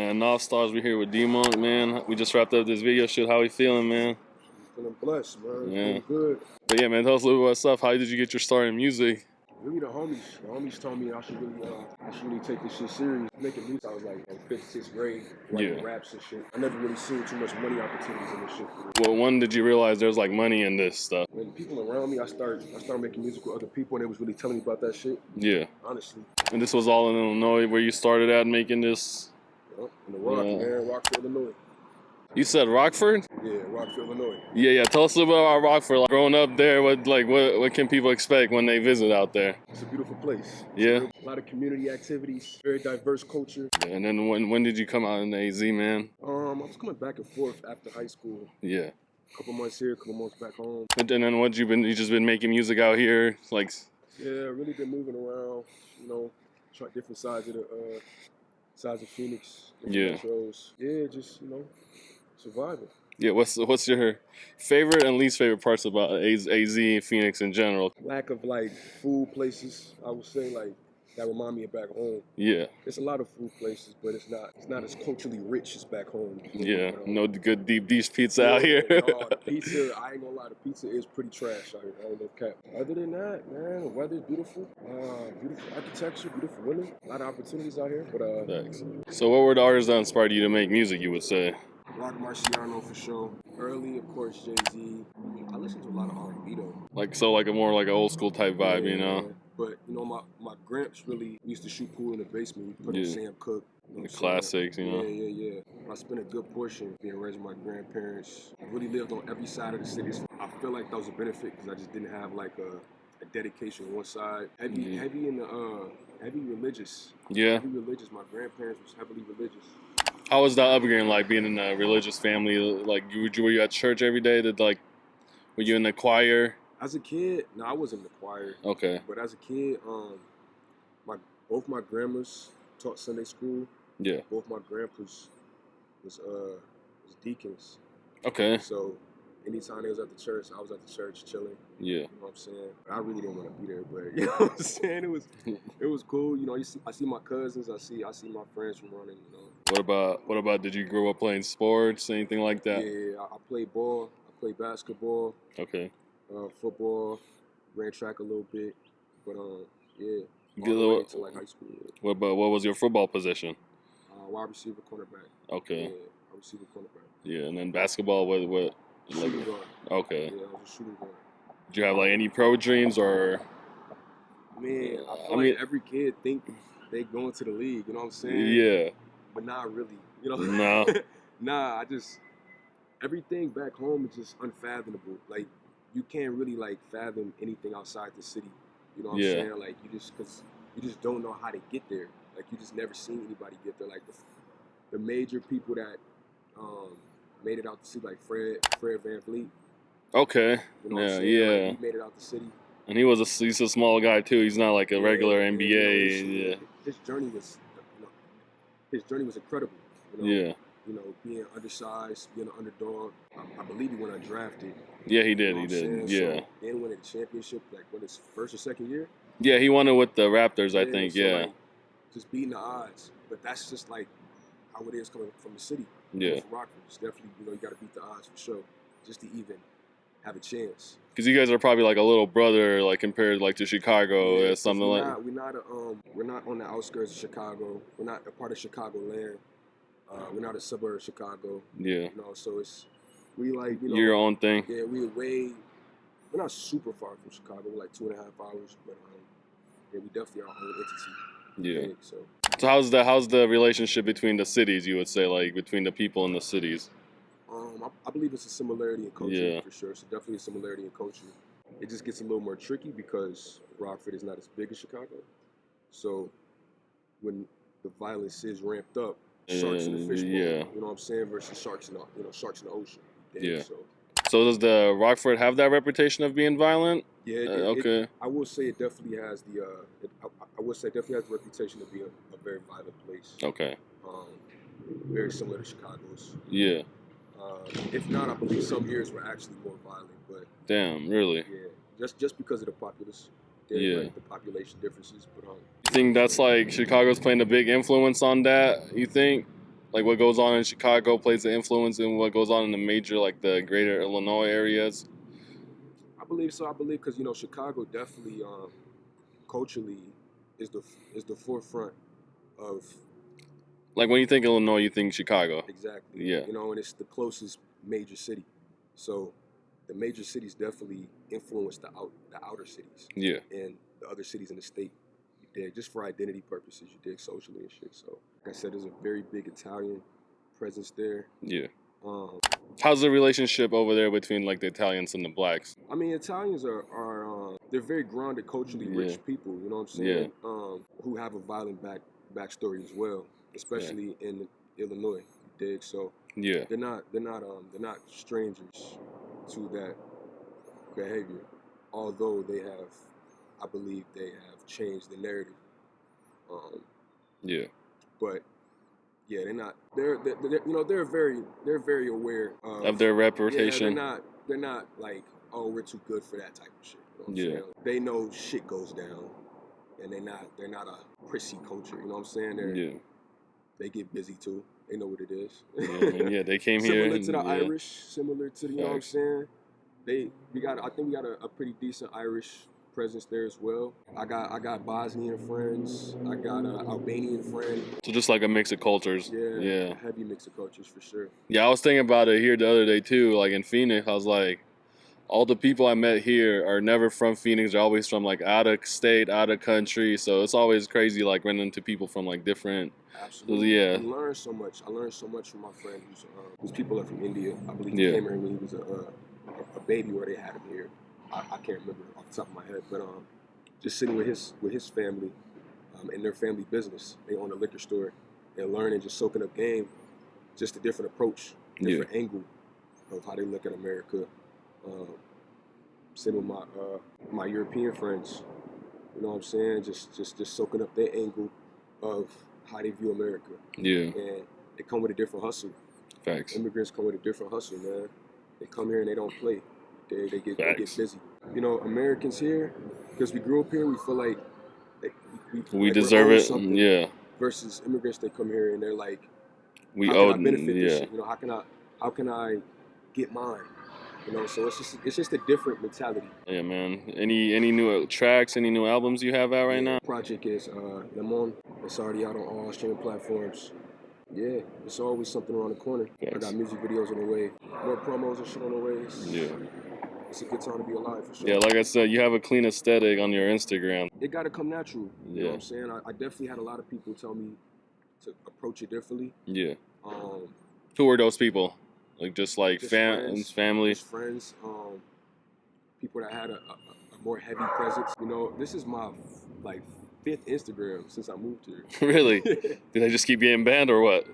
man. Nawf Stars, we here with Dmonkz, man. We just wrapped up this video shoot. How we feeling, man? Feeling blessed, man. Yeah. Feeling good. But yeah, man, tell us a little bit about stuff. How did you get your start in music? Really, the homies told me I should really take this shit serious. Making music, I was like in 5th, 6th grade, writing raps and shit. I never really seen too much money opportunities in this shit. Well, when did you realize there's like money in this stuff? When people around me, I started making music with other people, and they was really telling me about that shit. Yeah. Honestly. And this was all in Illinois where you started at making this? Yep, in the Rockford, Illinois. You said Rockford? Yeah, Rockford, Illinois. Yeah. Tell us a little bit about Rockford. Like, growing up there, what can people expect when they visit out there? It's a beautiful place. Yeah. A lot of community activities, very diverse culture. Yeah, and then when did you come out in AZ, man? I was coming back and forth after high school. Yeah. A couple months here, a couple months back home. And then you just been making music out here, like? Yeah, really been moving around. You know, try different sides of Phoenix. Yeah. Shows. Yeah, just surviving. Yeah, what's your favorite and least favorite parts about AZ and Phoenix in general? Lack of like food places, I would say, like that remind me of back home. Yeah. There's a lot of food places, but it's not as culturally rich as back home. Yeah, no good deep dish pizza out here. No, the pizza, I ain't gonna lie, the pizza is pretty trash out here. I ain't no cap. Other than that, man, the weather's beautiful. Beautiful architecture, beautiful women, a lot of opportunities out here. But thanks. So what were the artists that inspired you to make music, you would say? Rock Marciano for sure. Early, of course, Jay-Z. I listen to a lot of R&B though. Like a more like an old school type vibe, yeah, you know? But my gramps really used to shoot pool in the basement. We put on Sam Cooke. The classics, you know? Yeah. I spent a good portion being raised with my grandparents. I really lived on every side of the city. So I feel like that was a benefit because I just didn't have like a dedication on one side. Heavy religious. Yeah. Heavy religious. My grandparents was heavily religious. How was that upbringing like, being in a religious family? Like, were you at church every day? Were you in the choir? As a kid, no, I wasn't in the choir. Okay. But as a kid, both my grandmas taught Sunday school. Yeah. Both my grandpas was deacons. Okay. So anytime they was at the church, I was at the church chilling. Yeah. You know what I'm saying? I really didn't want to be there, but you know what I'm saying? It was cool. You know, I see my cousins, I see my friends from running, you know. What about did you grow up playing sports, anything like that? Yeah, I played ball, I played basketball. Okay. Football, ran track a little bit, but yeah. All the way to like high school. Yeah. What was your football position? Wide receiver, cornerback. Okay. Yeah, wide receiver, cornerback. Yeah, and then basketball, what? Shooting guard. Okay. Yeah, I was a shooting guard. Did you have like any pro dreams or? Man, I feel like every kid think they going to the league. You know what I'm saying? Yeah. But not really. You know? No. Nah, everything back home is just unfathomable. Like, you can't really like fathom anything outside the city. You know what I'm saying? Like, because you just don't know how to get there. Like, you just never seen anybody get there. Like the major people that made it out the city, like Fred Van Vliet. Okay. You know Yeah. Like, he made it out the city. And he's a small guy too. He's not like a regular NBA. His journey was incredible. You know? Yeah. You know, being undersized, being an underdog. I believe he went undrafted. Yeah, he did. You know He did. Yeah. So then winning the championship, like when his first or second year. Yeah, he won it with the Raptors, I think. So, yeah. Like, just beating the odds, but that's just like how it is coming from the city. Yeah. From Rockford, it's definitely you got to beat the odds for sure, just to even have a chance. Because you guys are probably like a little brother, like compared like to Chicago or something we're not on the outskirts of Chicago. We're not a part of Chicago land. We're not a suburb of Chicago. Yeah. You know, so we like, you know. Your own thing. Yeah, we're not super far from Chicago. We're like 2.5 hours, but yeah, we definitely are our own entity. Yeah. Big, so how's the relationship between the cities? You would say, like between the people in the cities. I believe it's a similarity in culture for sure. It's definitely a similarity in culture. It just gets a little more tricky because Rockford is not as big as Chicago. So when the violence is ramped up, sharks in the fishbowl, you know what I'm saying, versus sharks in the ocean. Yeah. So does the Rockford have that reputation of being violent? Yeah. Okay. I will say it definitely has the. I would say it definitely has the reputation of being a very violent place. Okay. Very similar to Chicago's. Yeah. If not, I believe some years were actually more violent. But damn, really? Yeah. Just because of the populace. Like the population differences, but you think that's like Chicago's playing a big influence on that? You think? like what goes on in Chicago plays an influence in what goes on in the major, like the greater Illinois areas? I believe so. I believe because Chicago definitely culturally is the forefront of Like when you think Illinois, you think Chicago. exactly. Yeah. And it's the closest major city, so the major cities definitely influence the outer cities. Yeah. And the other cities in the state. You dig, just for identity purposes. You dig, socially and shit. So like I said, there's a very big Italian presence there. Yeah. Um, How's the relationship over there between like the Italians and the blacks? I mean, Italians are they're very grounded, culturally rich people. You know what I'm saying? Who have a violent backstory as well, especially in Illinois. You dig? So they're not strangers to that behavior. Although I believe they have changed the narrative. But yeah, they're not. They're very aware Of their reputation. Yeah, they're not like, oh, we're too good for that type of shit. You know what I'm saying? They know shit goes down, and they're not a prissy culture. You know what I'm saying? They get busy too. They know what it is. They came similar here. To the Irish, similar to the, you know what I'm saying? I think we got a pretty decent Irish presence there as well. I got Bosnian friends. I got an Albanian friend. So just like a mix of cultures. Yeah. Heavy mix of cultures for sure. Yeah, I was thinking about it here the other day too. Like in Phoenix, I was like, all the people I met here are never from Phoenix. They're always from like out of state, out of country. So it's always crazy like running into people from like different. Absolutely. Yeah. You learn so much. I learned so much from my friend whose people are from India. I believe he came here when he was a baby, where they had him here. I can't remember off the top of my head, but just sitting with his family in their family business. They own a liquor store and learning, just soaking up game, just a different approach, different angle of how they look at America. Sitting with my European friends, you know what I'm saying? Just soaking up their angle of how they view America. Yeah. And they come with a different hustle. Facts. Immigrants come with a different hustle, man. They come here and they don't play. They get busy. Americans here, because we grew up here, we feel like we deserve it. Yeah. Versus immigrants, they come here and they're like, we how owe can I benefit this shit? How can I get mine? So it's just a different mentality. Yeah, man. Any new tracks, any new albums you have out right now? Project is MOINE. It's already out on all streaming platforms. Yeah, it's always something around the corner. Yes. I got music videos on the way, more promos and shit on the way. It's a good time to be alive for sure. Yeah, like I said, you have a clean aesthetic on your Instagram. It got to come natural. You know what I'm saying? I definitely had a lot of people tell me to approach it differently. Yeah. Who were those people? Like just friends, family? Just friends. People that had a more heavy presence. This is my fifth Instagram since I moved here. Really? Did I just keep getting banned or what?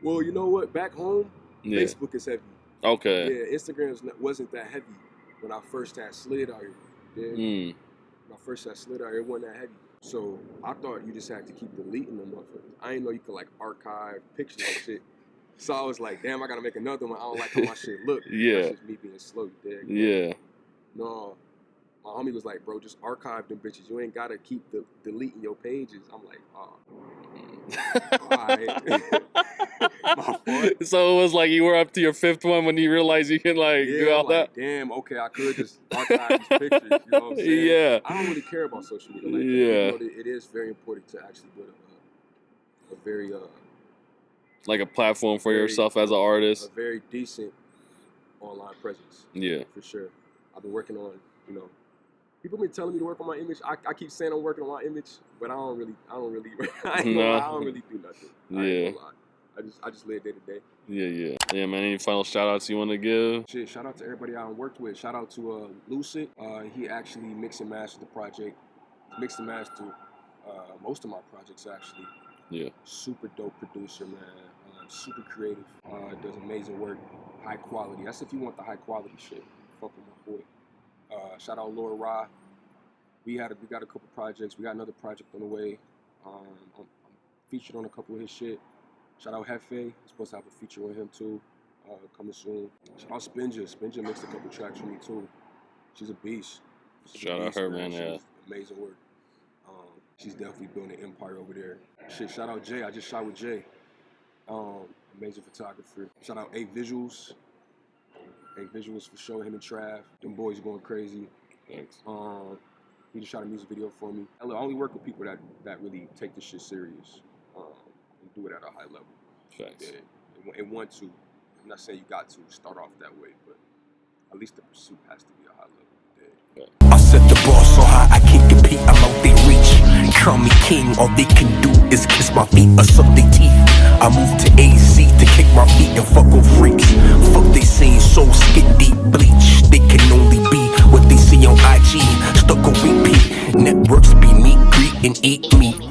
Well, you know what? Back home, Facebook is heavy. Okay. Yeah, Instagram wasn't that heavy when I first had slid out here. Yeah. When I first had slid out here, it wasn't that heavy. So I thought you just had to keep deleting them motherfuckers. I didn't know you could archive pictures and shit. So I was like, damn, I gotta make another one. I don't like how my shit look. Yeah. That's just me being slow, you dig? Yeah. No. My homie was like, bro, just archive them bitches. You ain't gotta keep deleting your pages. I'm like, oh. Alright. My fault. So it was like you were up to your fifth one when you realized you can do all that? Damn, okay, I could just archive these pictures. You know what I'm saying? Yeah. I don't really care about social media like that. It is very important to actually build a very like a platform for yourself as an artist. A very decent online presence. Yeah. For sure. I've been working on, people been telling me to work on my image. I keep saying I'm working on my image, but I don't really I don't really do nothing. Yeah. I just live day to day. Yeah, man. Any final shout outs you want to give? Shit, shout out to everybody I worked with. Shout out to Lucid. He actually mixed and mastered the project. Mixed and mastered most of my projects actually. Yeah. Super dope producer, man. Super creative. Does amazing work. High quality. That's if you want the high quality shit. Fuck with my boy. Shout out Laura Ra. We got a couple projects. We got another project on the way. I'm featured on a couple of his shit. Shout out Hefe. We're supposed to have a feature with him too. Coming soon. Shout out Spinja. Spinja mixed a couple tracks for me too. She's a beast. Shout out her, man. Yeah. Amazing work. She's definitely building an empire over there. Shit, shout out Jay. I just shot with Jay. Amazing photographer. Shout out A Visuals. A Visuals for sure. Him and Trav. Them boys going crazy. Thanks. He just shot a music video for me. I only work with people that really take this shit serious and do it at a high level. Thanks. And want to. I'm not saying you got to start off that way, but at least the pursuit has to be a high level. I set the bar so high I can't compete, I'm out their reach. Crown me king, all they can do is kiss my feet or suck their teeth. I moved to AZ to kick my feet and fuck on freaks. Fuck they saying so skid deep bleach. They can only be what they see on IG. Stuck on repeat. Networks be meet, greet and eat meat.